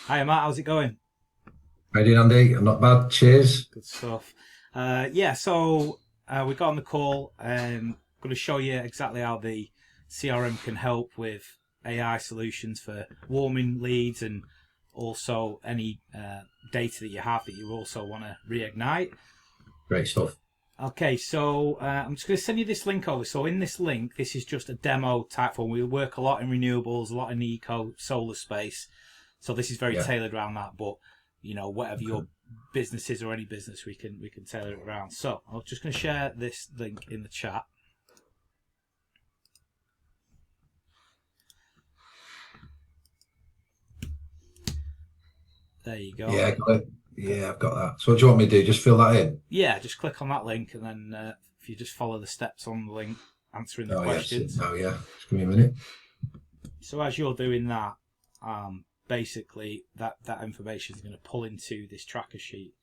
Hi Matt, how's it going? How you doing, Andy? I'm not bad. Cheers. Good stuff. We got on the call. Going to show you exactly how the CRM can help with AI solutions for warming leads and also any data that you have that you also want to reignite. Great stuff. Okay, I'm just going to send you this link over. So in this link, this is just a demo type form. We work a lot in renewables, a lot in the eco solar space. So this is very Yeah. tailored around that. But whatever Okay. your business is or any business, we can tailor it around. So I'm just going to share this link in the chat. There you go. Yeah, got it. Yeah, I've got that. So what do you want me to do? Just fill that in? Yeah, just click on that link, and then if you just follow the steps on the link, answering the Oh, yeah, I've seen it questions. now, yeah. Just give me a minute. So as you're doing that, basically that information is going to pull into this tracker sheet.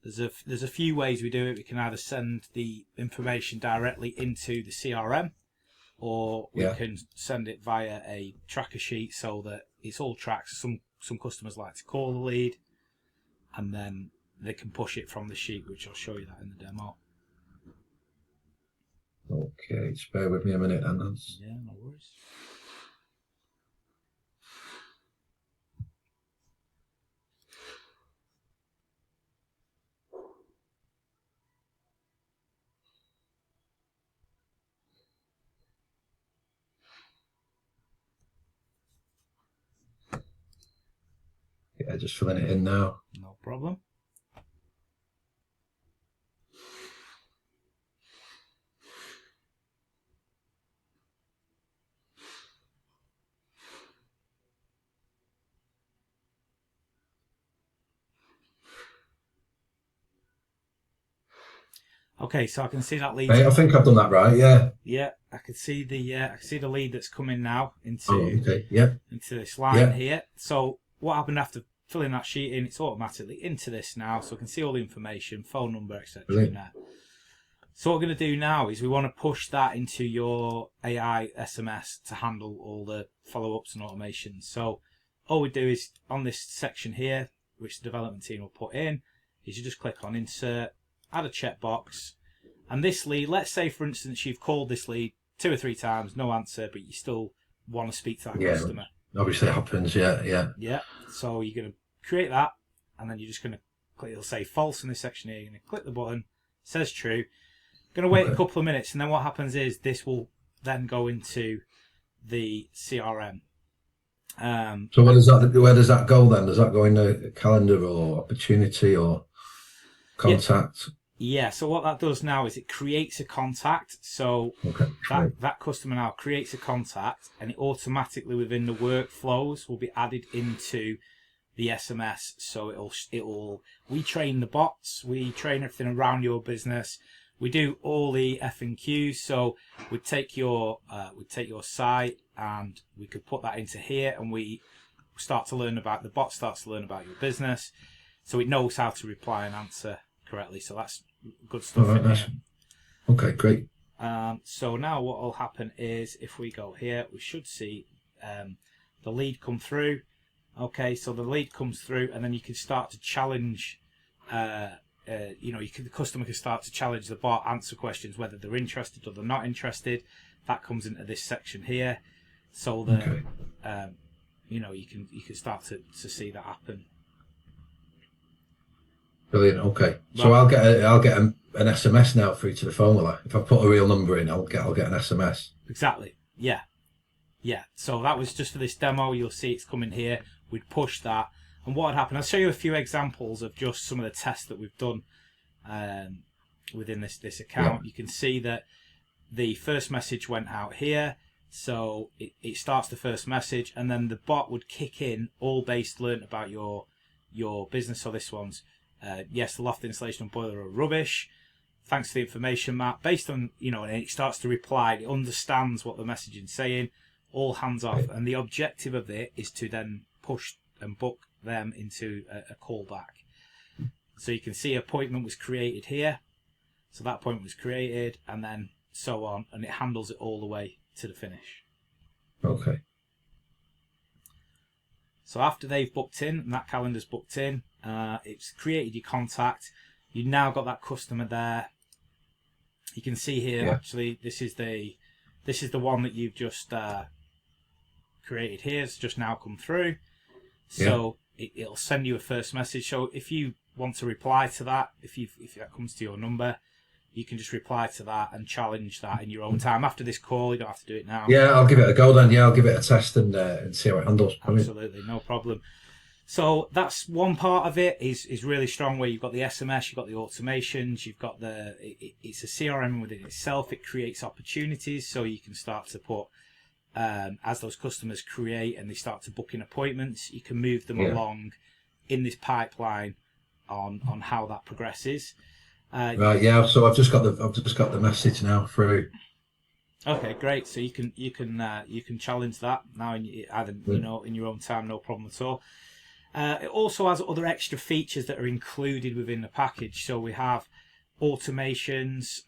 There's a few ways we do it. We can either send the information directly into the CRM, or we Yeah. can send it via a tracker sheet so that it's all tracked. Some customers like to call the lead, and then they can push it from the sheet, which I'll show you that in the demo. Okay, just bear with me a minute, and Yeah, no worries. yeah, just filling it in now. No problem. Okay, so I can see that lead's Right, I come. think I've done that right. Yeah. Yeah, I can see the lead that's coming now Oh, into okay. Yeah. this line Yeah. here. So what happened after filling that sheet in? It's automatically into this now, so I can see all the information, phone number, etc. in Brilliant. there. So what we're going to do now is we want to push that into your AI SMS to handle all the follow-ups and automations. So all we do is on this section here, which the development team will put in, is you just click on insert, add a checkbox, and this lead, let's say for instance you've called this lead 2 or 3 times, no answer, but you still want to speak to that Yeah. customer. Obviously it happens. Yeah. Yeah. Yeah. So you're going to create that, and then you're just going to click. It'll say false in this section here. You're going to click the button. It says true. Going to wait a Okay. couple of minutes, and then what happens is this will then go into the CRM. So where does that go then? Does that go in a calendar or opportunity or Yeah, contact? yeah. So what that does now is it creates a contact. So Okay. that Right. that customer now creates a contact, and it automatically within the workflows will be added into the SMS. So it'll we train the bots, we train everything around your business. We do all the F and Qs. So we take your site and we could put that into here, and we start to learn about the bot starts to learn about your business, so it knows how to reply and answer correctly. So that's good All stuff right. in Nice. here. Okay. Great. So now what will happen is if we go here, we should see the lead come through. Okay, so the lead comes through, and then you can start to challenge. The customer can start to challenge the bot, answer questions whether they're interested or they're not interested. That comes into this section here, so that Okay. you can start to see that happen. Brilliant. Okay. So Right, I'll get an SMS now through to the phone, will I? If I put a real number in, I'll get an SMS. exactly. Yeah, yeah. So that was just for this demo. You'll see it's coming here. We'd push that, and what would happen? I'll show you a few examples of just some of the tests that we've done within this Yeah. account. You can see that the first message went out here. So it starts the first message, and then the bot would kick in all based learnt about your business. So this one's yes, the loft installation and boiler are rubbish. Thanks for the information, Matt. Based on and it starts to reply. It understands what the messaging's saying. All hands off, Right. and the objective of it is to then push and book them into a call back. So you can see appointment was created here. So that appointment was created, and then so on, and it handles it all the way to the finish. Okay. So after they've booked in and that calendar's booked in, it's created your contact. You've now got that customer there. You can see here, actually, this is the one that you've just created here. It's just now come through. So it'll send you a first message. So if you want to reply to that, if that comes to your number, you can just reply to that and challenge that in your own time. After this call, you don't have to do it now. Yeah, I'll give it a go then. Yeah, I'll give it a test and see how it handles. Absolutely, no problem. So that's one part of it is really strong, where you've got the SMS, you've got the automations, you've got it's a CRM within itself. It creates opportunities, so you can start to put, as those customers create and they start to book in appointments, you can move them along in this pipeline on how that progresses. Right, yeah. So I've just got the message now through. Okay, great. So you can challenge that now in your own time, no problem at all. It also has other extra features that are included within the package. So we have automations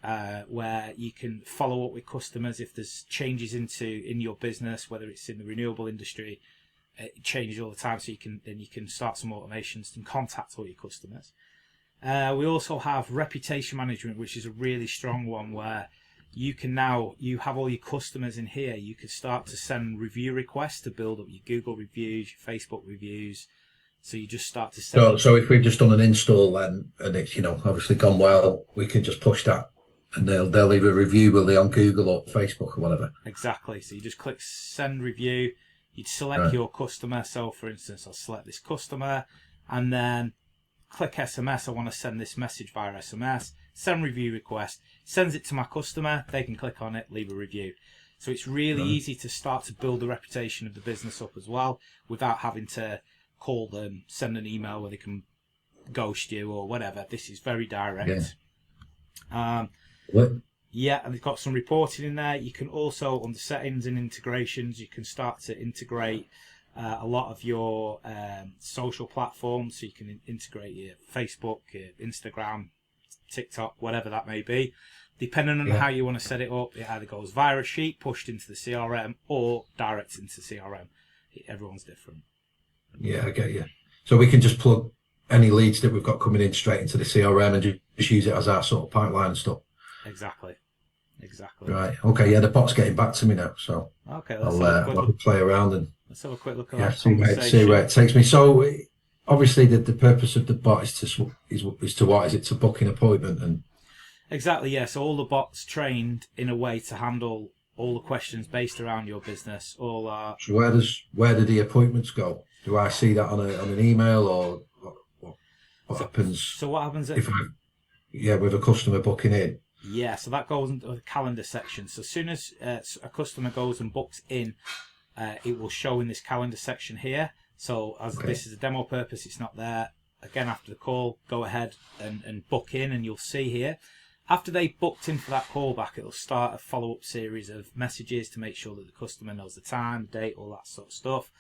where you can follow up with customers if there's changes in your business, whether it's in the renewable industry. It changes all the time, so you can start some automations and contact all your customers. We also have reputation management, which is a really strong one, where you have all your customers in here. You can start to send review requests to build up your Google reviews, your Facebook reviews. So you just start to send. So if we've just done an install then, and it's obviously gone well, we can just push that, and they'll leave a review, will they, on Google or Facebook or whatever. Exactly. So you just click send review. You'd select your customer. So for instance, I'll select this customer, and then click SMS. I want to send this message via SMS. Send review request. Sends it to my customer. They can click on it, leave a review. So it's really easy to start to build the reputation of the business up as well, without having to call them, send an email where they can ghost you or whatever. This is very direct. And they've got some reporting in there. You can also, under settings and integrations, you can start to integrate a lot of your social platforms. So you can integrate your Facebook, your Instagram, TikTok, whatever that may be. Depending on how you want to set it up, it either goes via a sheet, pushed into the CRM, or direct into CRM. Everyone's different. Yeah, I get you. So we can just plug any leads that we've got coming in straight into the CRM and just use it as our sort of pipeline and stuff. Exactly. Right. Okay. Yeah, the bot's getting back to me now, so I'll play around and let's have a quick look at that see where it takes me. So obviously, the purpose of the bot is to book an appointment and. Exactly. Yeah. So all the bots trained in a way to handle all the questions based around your business. So where do the appointments go? Do I see that on an email, or what happens? So what happens with a customer booking in? Yeah, so that goes into the calendar section. So as soon as a customer goes and books in, it will show in this calendar section here. So this is a demo purpose, it's not there. Again, after the call, go ahead and book in, and you'll see here. After they've booked in for that callback, it'll start a follow-up series of messages to make sure that the customer knows the time, date, all that sort of stuff.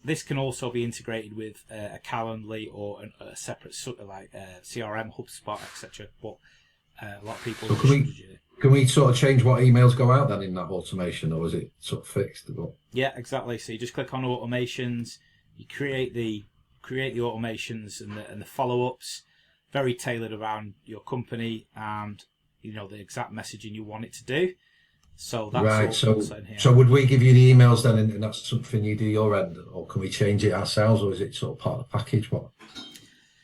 This can also be integrated with a Calendly or a separate sort of like CRM, HubSpot, etc. But a lot of people. So can we sort of change what emails go out then in that automation, or is it sort of fixed? Yeah, exactly. So you just click on automations. You create the automations and the follow-ups, very tailored around your company and the exact messaging you want it to do. So that's right. all set in here. So would we give you the emails then, and that's something you do your end, or can we change it ourselves, or is it sort of part of the package? What?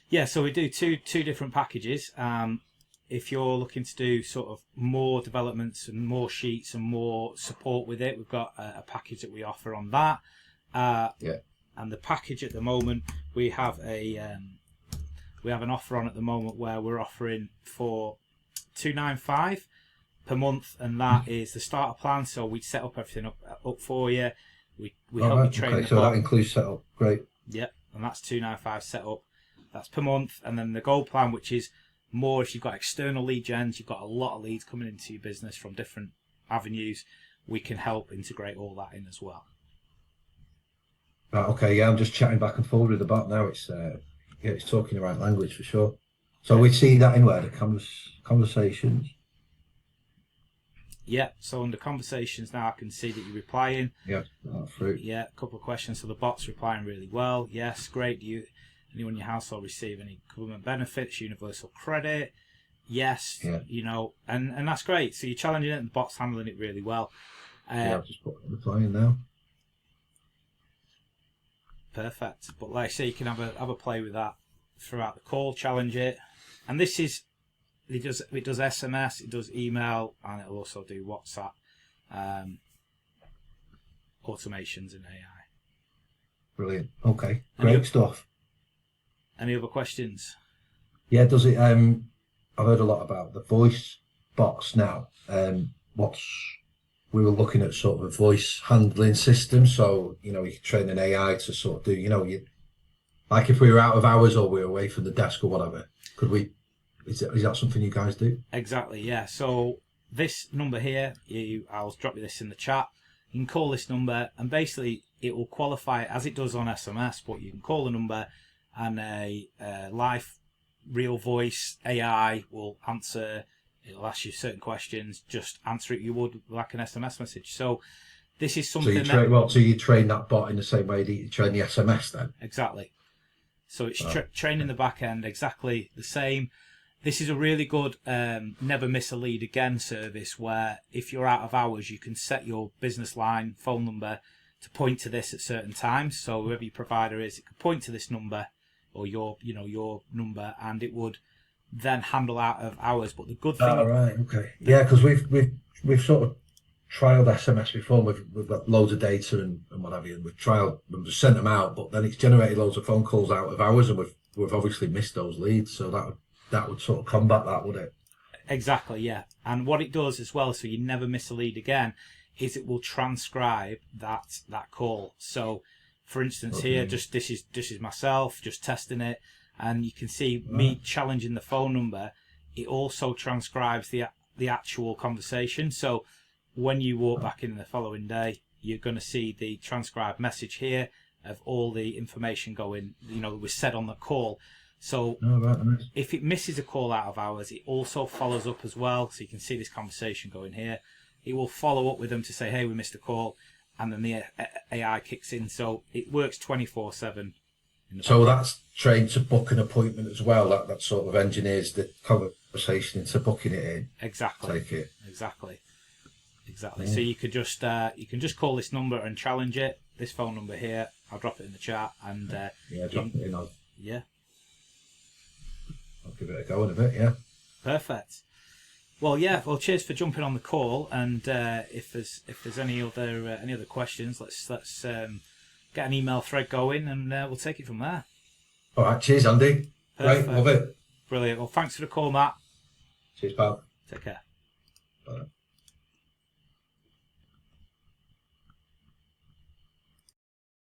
Yeah, so we do two different packages. If you're looking to do sort of more developments and more sheets and more support with it, we've got a package that we offer on that. And the package at the moment, we have an offer on at the moment where we're offering for $295 per month, and that is the starter plan. So we set up everything up for you. We help you train. Okay, so that includes setup. Great. Yep, and that's $295 set up. That's per month, and then the gold plan, which is more if you've got external lead gens, you've got a lot of leads coming into your business from different avenues. We can help integrate all that in as well. Right, okay, yeah, I'm just chatting back and forth with the bot now. It's talking the right language for sure. So we see that in where the conversations. Yeah, so under conversations now, I can see that you're replying. Yeah, that's through. Yeah, a couple of questions. So the bot's replying really well. Yes, great. Do you, anyone in your household receive any government benefits, universal credit? Yes, Yeah. you know, and that's great. So you're challenging it and the bot's handling it really well. Yeah, I've just put replying now. Perfect. But like I say, you can have a play with that throughout the call, challenge it. And this is, it does SMS, it does email, and it'll also do WhatsApp automations in AI. Brilliant. Okay, great stuff. Any other questions? Yeah, does it? I've heard a lot about the voice bots now. We were looking at sort of a voice handling system, so you can train an AI to sort of do, like if we were out of hours or we were away from the desk or whatever, could we? Is that something you guys do? Exactly, yeah. So this number here, I'll drop you this in the chat. You can call this number, and basically it will qualify it as it does on SMS. But you can call the number, and a live, real voice AI will answer. It'll ask you certain questions. Just answer it you would like an SMS message. So this is something. So you train that bot in the same way that you train the SMS then? Exactly. So it's training the back end exactly the same. This is a really good never miss a lead again service where if you're out of hours, you can set your business line phone number to point to this at certain times. So whoever your provider is, it could point to this number or your number, and it would then handle out of hours. But the good thing, right, okay, yeah, because we've sort of trialed SMS before. We've got loads of data and what have you, and we've sent them out, but then it's generated loads of phone calls out of hours, and we've obviously missed those leads. So that would sort of combat that, would it? Exactly, yeah. And what it does as well, so you never miss a lead again, is it will transcribe that call. So, for instance, here, just this is myself just testing it, and you can see me challenging the phone number. It also transcribes the actual conversation. So, when you walk back in the following day, you're going to see the transcribed message here of all the information going, that was said on the call. So if it misses a call out of hours, it also follows up as well. So you can see this conversation going here. It will follow up with them to say, hey, we missed a call. And then the AI kicks in. So it works 24/7. So that's trained to book an appointment as well. That sort of engineers the conversation into booking it in. Exactly. Take it. Exactly. Yeah. So you could just call this number and challenge it. This phone number here. I'll drop it in the chat and drop it in. I'll give it a go in a bit. Yeah. Perfect. Well, yeah. Well, cheers for jumping on the call. And if there's any other questions, let's get an email thread going, and we'll take it from there. All right. Cheers, Andy. Perfect. Great. Love it. Brilliant. Well, thanks for the call, Matt. Cheers, pal. Take care.